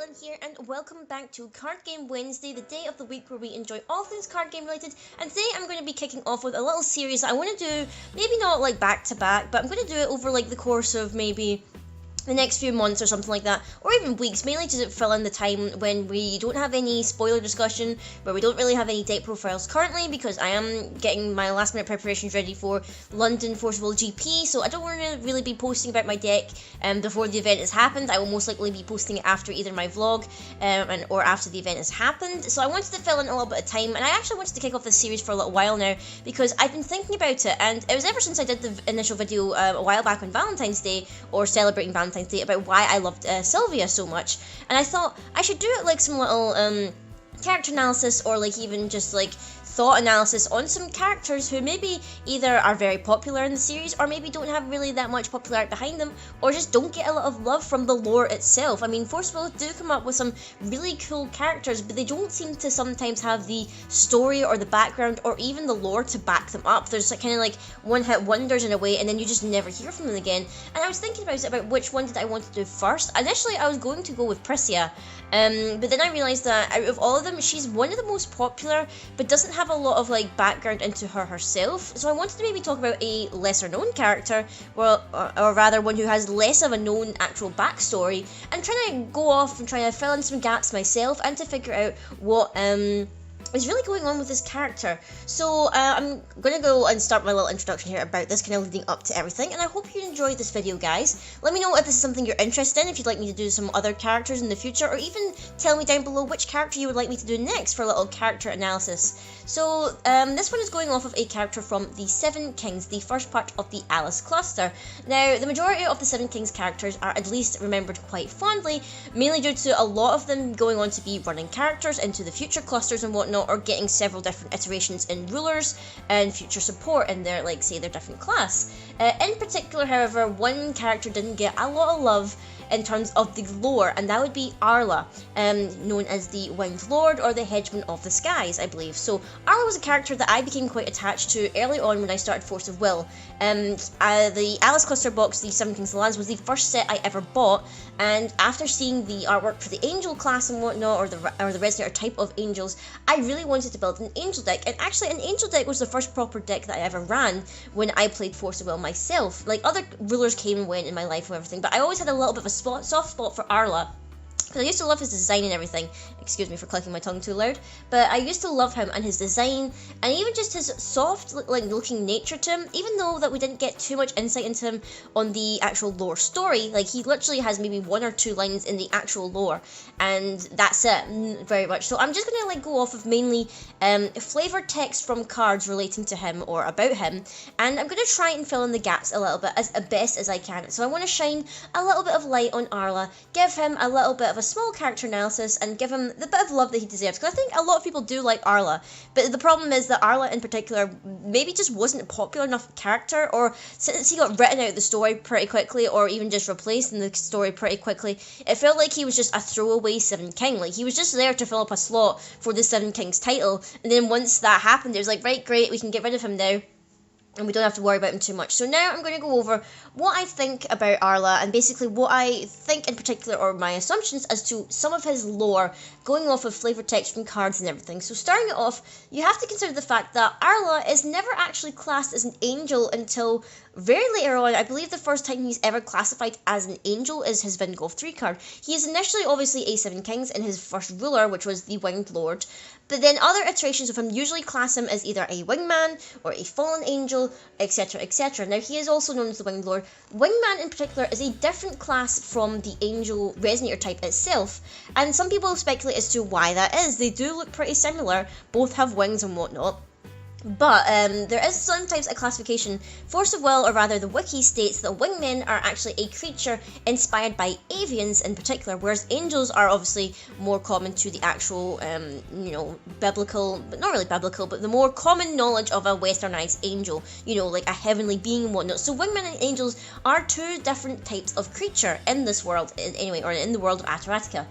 Caitlin here, and welcome back to Card Game Wednesday, the day of the week where we enjoy all things card game related. And today I'm going to be kicking off with a little series that I want to do, maybe not like back to back, but I'm going to do it over like the course of maybe the next few months or something like that, or even weeks, mainly to fill in the time when we don't have any spoiler discussion, where we don't really have any deck profiles currently, because I am getting my last minute preparations ready for London FOW GP, so I don't want to really be posting about my deck before the event has happened. I will most likely be posting it after either my vlog or after the event has happened, so I wanted to fill in a little bit of time, and I actually wanted to kick off this series for a little while now, because I've been thinking about it, and it was ever since I did the initial video a while back on Valentine's Day, or celebrating Valentine's Day, about why I loved Sylvia so much, and I thought I should do it like some little character analysis, or like even just like thought analysis on some characters who maybe either are very popular in the series, or maybe don't have really that much popularity behind them, or just don't get a lot of love from the lore itself. I mean, FOW do come up with some really cool characters, but they don't seem to sometimes have the story or the background or even the lore to back them up. There's like kind of like one-hit wonders in a way, and then you just never hear from them again. And I was thinking about which one did I want to do first. Initially I was going to go with Priscia, but then I realised that out of all of them, she's one of the most popular, but doesn't have a lot of like background into her herself. So I wanted to maybe talk about a lesser known character, or rather one who has less of a known actual backstory, and trying to go off and try to fill in some gaps myself, and to figure out what is really going on with this character. So I'm gonna go and start my little introduction here about this, kind of leading up to everything, and I hope you enjoyed this video, guys. Let me know if this is something you're interested in, if you'd like me to do some other characters in the future, or even tell me down below which character you would like me to do next for a little character analysis. So this one is going off of a character from the Seven Kings, the first part of the Alice cluster. Now, the majority of the Seven Kings characters are at least remembered quite fondly, mainly due to a lot of them going on to be running characters into the future clusters and whatnot, or getting several different iterations in rulers and future support in their, like, say, their different class. In particular, however, one character didn't get a lot of love in terms of the lore, and that would be Arla, known as the Winged Lord, or the Hegemon of the Skies, I believe. So Arla was a character that I became quite attached to early on when I started Force of Will. The Alice Cluster box, the Seven Kings of the Lands, was the first set I ever bought, and after seeing the artwork for the Angel class and whatnot, or the Resonator type of Angels, I really wanted to build an Angel deck, and actually an Angel deck was the first proper deck that I ever ran when I played Force of Will myself. Like, other rulers came and went in my life and everything, but I always had a little bit of a soft spot for Arla, because I used to love his design and everything. Excuse me for clicking my tongue too loud, but I used to love him and his design, and even just his soft like looking nature to him, even though that we didn't get too much insight into him on the actual lore story. Like, he literally has maybe one or two lines in the actual lore, and that's it, very much. So I'm just gonna like go off of mainly flavor text from cards relating to him or about him, and I'm gonna try and fill in the gaps a little bit as best as I can. So I want to shine a little bit of light on Arla, give him a little bit of a small character analysis, and give him the bit of love that he deserves, because I think a lot of people do like Arla, but the problem is that Arla in particular maybe just wasn't a popular enough character, or since he got written out of the story pretty quickly, or even just replaced in the story pretty quickly, it felt like he was just a throwaway Seven King. Like, he was just there to fill up a slot for the Seven Kings title, and then once that happened, it was like, right, great, we can get rid of him now, and we don't have to worry about him too much. So now I'm going to go over what I think about Arla, and basically what I think in particular, or my assumptions as to some of his lore, going off of flavor text from cards and everything. So starting it off, you have to consider the fact that Arla is never actually classed as an angel until very later on. I believe the first time he's ever classified as an angel is his Vingolf 3 card. He is initially obviously a Seven Kings in his first ruler, which was the Winged Lord, but then other iterations of him usually class him as either a wingman or a fallen angel, etc, etc. Now, he is also known as the Winged Lord. Wingman in particular is a different class from the angel Resonator type itself, and some people speculate as to why that is. They do look pretty similar, both have wings and whatnot. But there is sometimes a classification. Force of Will, or rather the wiki, states that wingmen are actually a creature inspired by avians in particular, whereas angels are obviously more common to the actual, biblical, but not really biblical, but the more common knowledge of a westernized angel, like a heavenly being and whatnot. So wingmen and angels are two different types of creature in this world, anyway, or in the world of Ataratica.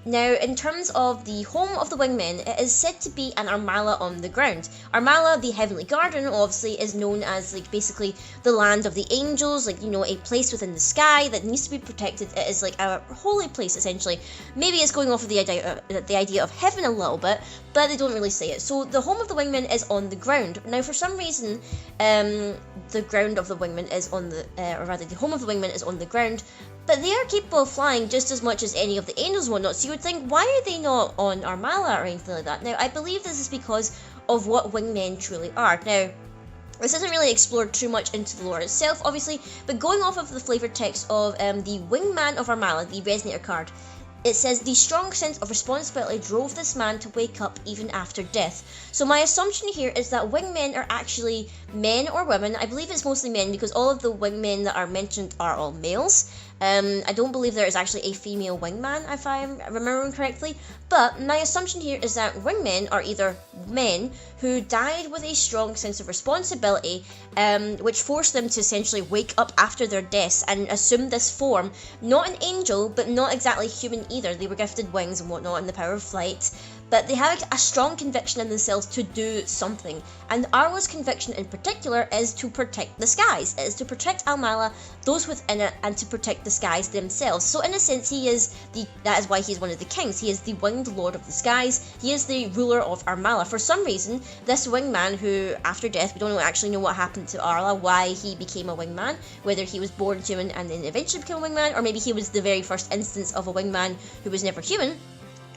Now, in terms of the home of the wingmen, it is said to be an Armala on the ground. Armala, the heavenly garden, obviously is known as like basically the land of the angels, like, you know, a place within the sky that needs to be protected. It is like a holy place, essentially. Maybe it's going off of the idea of heaven a little bit, but they don't really say it. So the home of the wingmen is on the ground. Now, for some reason, the ground of the wingmen is on the, or rather, the home of the wingmen is on the ground. But they are capable of flying just as much as any of the angels and whatnot, so you would think, why are they not on Armala or anything like that? Now, I believe this is because of what wingmen truly are. Now, this isn't really explored too much into the lore itself, obviously, but going off of the flavor text of the Wingman of Armala, the Resonator card, it says, the strong sense of responsibility drove this man to wake up even after death. So my assumption here is that wingmen are actually men or women. I believe it's mostly men because all of the wingmen that are mentioned are all males. I don't believe there is actually a female wingman, if I'm remembering correctly. But my assumption here is that wingmen are either men who died with a strong sense of responsibility, which forced them to essentially wake up after their deaths and assume this form. Not an angel, but not exactly human either. They were gifted wings and whatnot and the power of flight. But they have a strong conviction in themselves to do something. And Arla's conviction in particular is to protect the skies. It is to protect Armala, those within it, and to protect the skies themselves. So in a sense, that is why he is one of the kings. He is the winged lord of the skies. He is the ruler of Armala. For some reason, this wingman who, after death, we don't actually know what happened to Arla, why he became a wingman, whether he was born human and then eventually became a wingman, or maybe he was the very first instance of a wingman who was never human.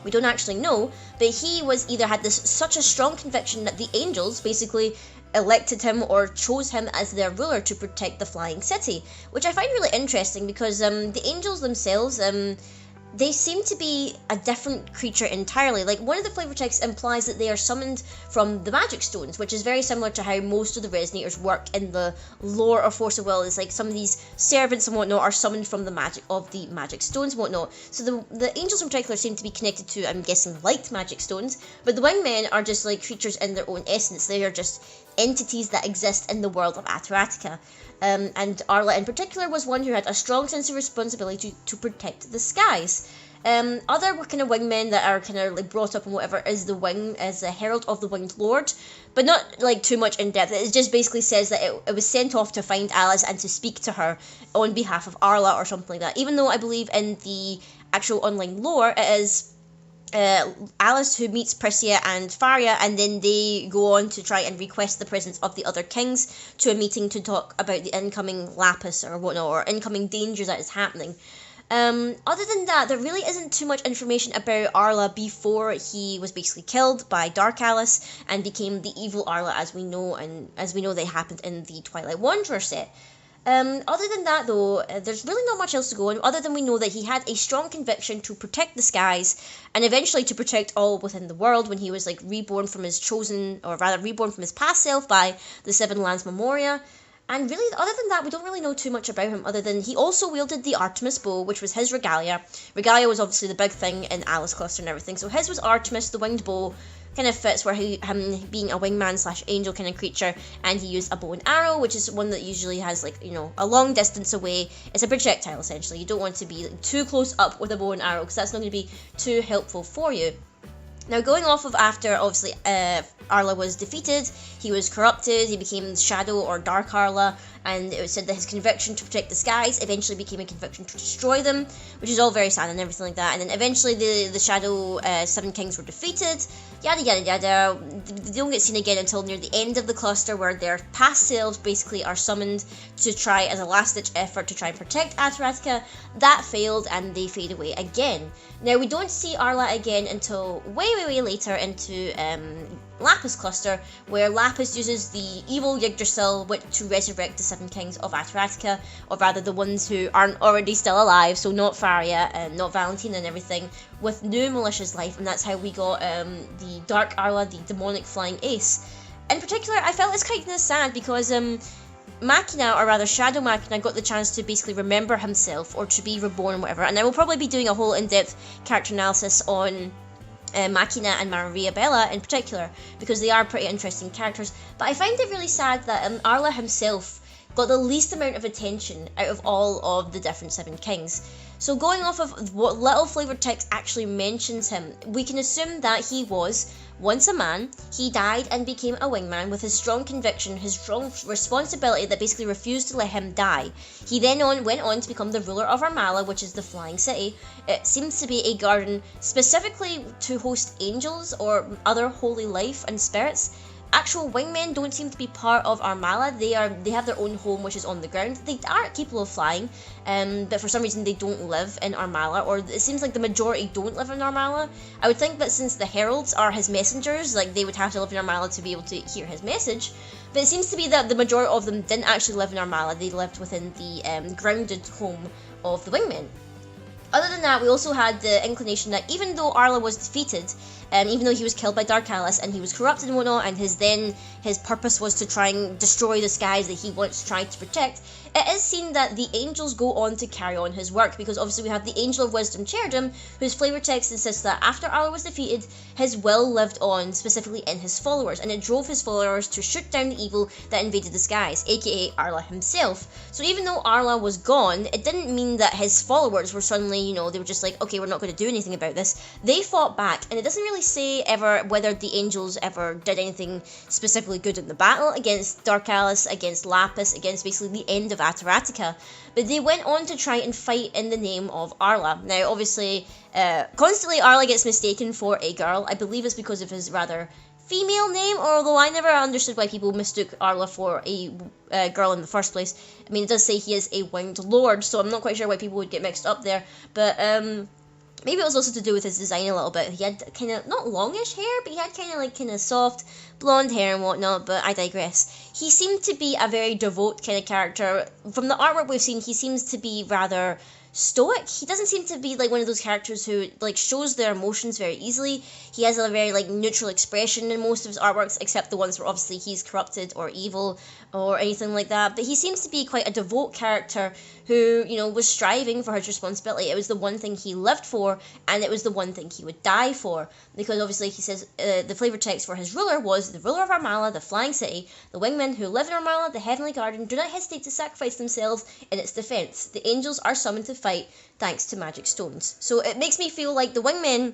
We don't actually know, but he was either had such a strong conviction that the angels basically elected him or chose him as their ruler to protect the flying city, which I find really interesting because the angels themselves, they seem to be a different creature entirely. Like, one of the flavor texts implies that they are summoned from the magic stones, which is very similar to how most of the resonators work in the lore of Force of Will. Is like some of these servants and whatnot are summoned from the magic stones and whatnot. So the angels in particular seem to be connected to, I'm guessing, light magic stones, but the wingmen are just like creatures in their own essence. They are just entities that exist in the world of Ataratica. And Arla in particular was one who had a strong sense of responsibility to protect the skies. Other kind of wingmen that are kind of like brought up and whatever is the Herald of the Winged Lord, but not like too much in depth. It just basically says that it was sent off to find Alice and to speak to her on behalf of Arla or something like that. Even though I believe in the actual online lore, it is Alice who meets Priscia and Faria, and then they go on to try and request the presence of the other kings to a meeting to talk about the incoming lapis or whatnot, or incoming danger that is happening. Other than that, there really isn't too much information about Arla before he was basically killed by Dark Alice and became the evil Arla as we know, and as we know they happened in the Twilight Wanderer set. Other than that, though, there's really not much else to go on, other than we know that he had a strong conviction to protect the skies, and eventually to protect all within the world when he was, like, reborn from his past self by the Seven Lands Memoria. And really, other than that, we don't really know too much about him, other than he also wielded the Artemis bow, which was his regalia. Regalia was obviously the big thing in Alice Cluster and everything, so his was Artemis, the winged bow. Kind of fits where him being a wingman / angel kind of creature, and he used a bow and arrow, which is one that usually has, like, you know, a long distance away. It's a projectile essentially. You don't want to be too close up with a bow and arrow because that's not going to be too helpful for you. Now, going off of after, obviously, Arla was defeated, he was corrupted, he became Shadow or Dark Arla, and it was said that his conviction to protect the skies eventually became a conviction to destroy them, which is all very sad and everything like that. And then eventually the Shadow Seven Kings were defeated, yada yada yada. They don't get seen again until near the end of the cluster, where their past selves basically are summoned to try as a last-ditch effort to try and protect Ataratica. That failed and they fade away again. Now, we don't see Arla again until way later into Lapis Cluster, where Lapis uses the evil Yggdrasil to resurrect the Seven Kings of Ataratica, or rather the ones who aren't already still alive, so not Faria and not Valentina and everything, with new malicious life, and that's how we got the Dark Arla, the demonic flying ace. In particular, I felt it's kind of sad because Machina, or rather Shadow Machina, got the chance to basically remember himself or to be reborn and whatever, and I will probably be doing a whole in-depth character analysis on Machina and Maria Bella in particular, because they are pretty interesting characters. But I find it really sad that Arla himself got the least amount of attention out of all of the different Seven Kings. So going off of what little flavor text actually mentions him, we can assume that he was once a man. He died and became a wingman with his strong conviction, his strong responsibility that basically refused to let him die. He then went on to become the ruler of Arla, which is the flying city. It seems to be a garden specifically to host angels or other holy life and spirits. Actual wingmen don't seem to be part of Arla. They have their own home, which is on the ground. They are capable of flying, but for some reason they don't live in Arla, or it seems like the majority don't live in Arla. I would think that since the heralds are his messengers, like they would have to live in Arla to be able to hear his message. But it seems to be that the majority of them didn't actually live in Arla. They lived within the grounded home of the wingmen. Other than that, we also had the inclination that even though Arla was defeated, even though he was killed by Dark Alice and he was corrupted and whatnot, and his purpose was to try and destroy the skies that he once tried to protect, it is seen that the angels go on to carry on his work, because obviously we have the Angel of Wisdom, Cherubim, whose flavor text insists that after Arla was defeated, his will lived on, specifically in his followers, and it drove his followers to shoot down the evil that invaded the skies, aka Arla himself. So even though Arla was gone, it didn't mean that his followers were suddenly, they were just like, okay, we're not going to do anything about this. They fought back, and it doesn't really say ever whether the angels ever did anything specifically good in the battle against Dark Alice, against Lapis, against basically the end of Ataratica, but they went on to try and fight in the name of Arla. Now, obviously, constantly Arla gets mistaken for a girl. I believe it's because of his rather female name, although I never understood why people mistook Arla for a girl in the first place. I mean, it does say he is a winged lord, so I'm not quite sure why people would get mixed up there, but maybe it was also to do with his design a little bit. He had kind of, not longish hair, but he had kind of soft blonde hair and whatnot, but I digress. He seemed to be a very devout kind of character. From the artwork we've seen, he seems to be rather stoic. He doesn't seem to be like one of those characters who shows their emotions very easily. He has a very neutral expression in most of his artworks, except the ones where obviously he's corrupted or evil or anything like that. But he seems to be quite a devout character who, was striving for his responsibility. It was the one thing he lived for, and it was the one thing he would die for. Because obviously he says the flavor text for his ruler was the ruler of Arla, the flying city, the wingmen who live in Arla, the heavenly garden, do not hesitate to sacrifice themselves in its defense. The angels are summoned to fight thanks to magic stones. So it makes me feel like the wingmen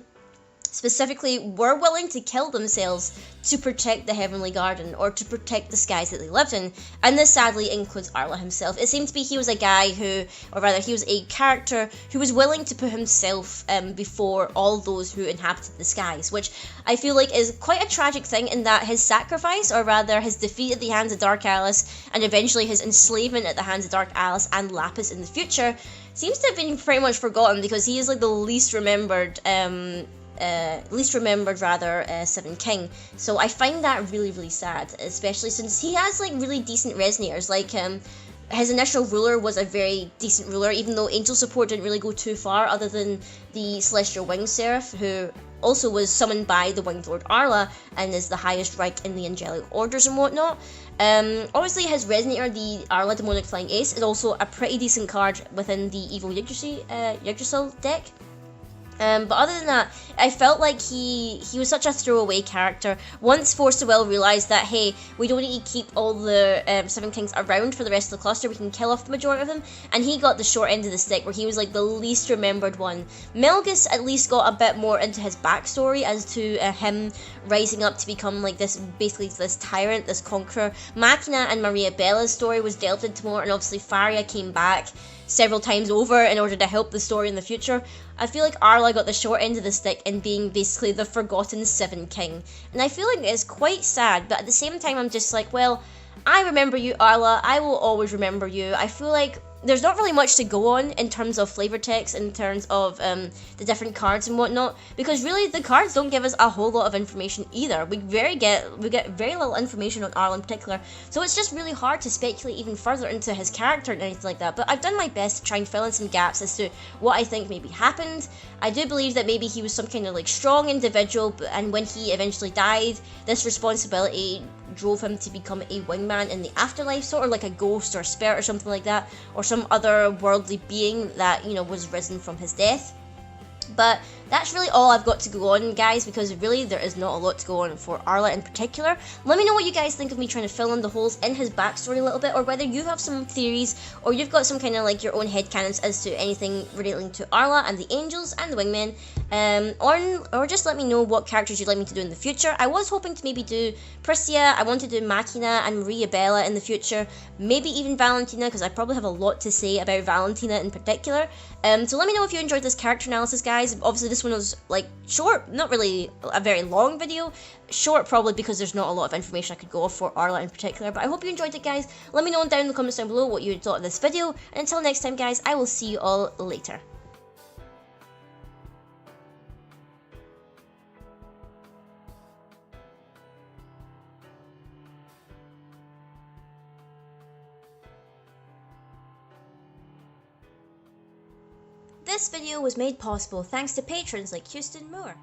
specifically were willing to kill themselves to protect the heavenly garden or to protect the skies that they lived in, and this sadly includes Arla himself. It seemed to be he was a guy who, or rather he was a character who was willing to put himself before all those who inhabited the skies, which I feel like is quite a tragic thing, in that his sacrifice, or rather his defeat at the hands of Dark Alice and eventually his enslavement at the hands of Dark Alice and Lapis in the future, seems to have been pretty much forgotten, because he is the least remembered Seven King. So I find that really, really sad, especially since he has really decent resonators. His initial ruler was a very decent ruler, even though angel support didn't really go too far, other than the Celestial Winged Seraph, who also was summoned by the Winged Lord Arla and is the highest rank in the angelic orders and whatnot. Obviously his resonator, the Arla Demonic Flying Ace, is also a pretty decent card within the Evil Yggdrasil deck. But other than that, I felt like he was such a throwaway character. Once Force of Will realised that, hey, we don't need to keep all the Seven Kings around for the rest of the cluster, we can kill off the majority of them, and he got the short end of the stick, where he was the least remembered one. Melgus at least got a bit more into his backstory as to him rising up to become this tyrant, this conqueror. Machina and Maria Bella's story was delved into more, and obviously Faria came back several times over in order to help the story in the future. I feel like Arla got the short end of the stick in being basically the forgotten Seven King, and I feel like it's quite sad, but at the same time I'm just well, I remember you, Arla, I will always remember you. I feel like there's not really much to go on in terms of flavor text, in terms of the different cards and whatnot, because really the cards don't give us a whole lot of information either. We get very little information on Arla in particular, so it's just really hard to speculate even further into his character and anything like that. But I've done my best to try and fill in some gaps as to what I think maybe happened. I do believe that maybe he was some kind of strong individual, and when he eventually died, this responsibility drove him to become a wingman in the afterlife, sort of like a ghost or a spirit or something like that, or some other worldly being that was risen from his death. But that's really all I've got to go on, guys, because really there is not a lot to go on for Arla in particular. Let me know what you guys think of me trying to fill in the holes in his backstory a little bit, or whether you have some theories, or you've got some kind of like your own headcanons as to anything relating to Arla and the Angels and the Wingmen. Or just let me know what characters you'd like me to do in the future. I was hoping to maybe do Priscia, I want to do Machina and Maria Bella in the future, maybe even Valentina, because I probably have a lot to say about Valentina in particular. So let me know if you enjoyed this character analysis, guys. Obviously this one was like short, not really a very long video. Short probably because there's not a lot of information I could go off for Arla in particular, but I hope you enjoyed it, guys. Let me know down in the comments down below what you thought of this video, and until next time, guys, I will see you all later. This video was made possible thanks to patrons like Houston Moore.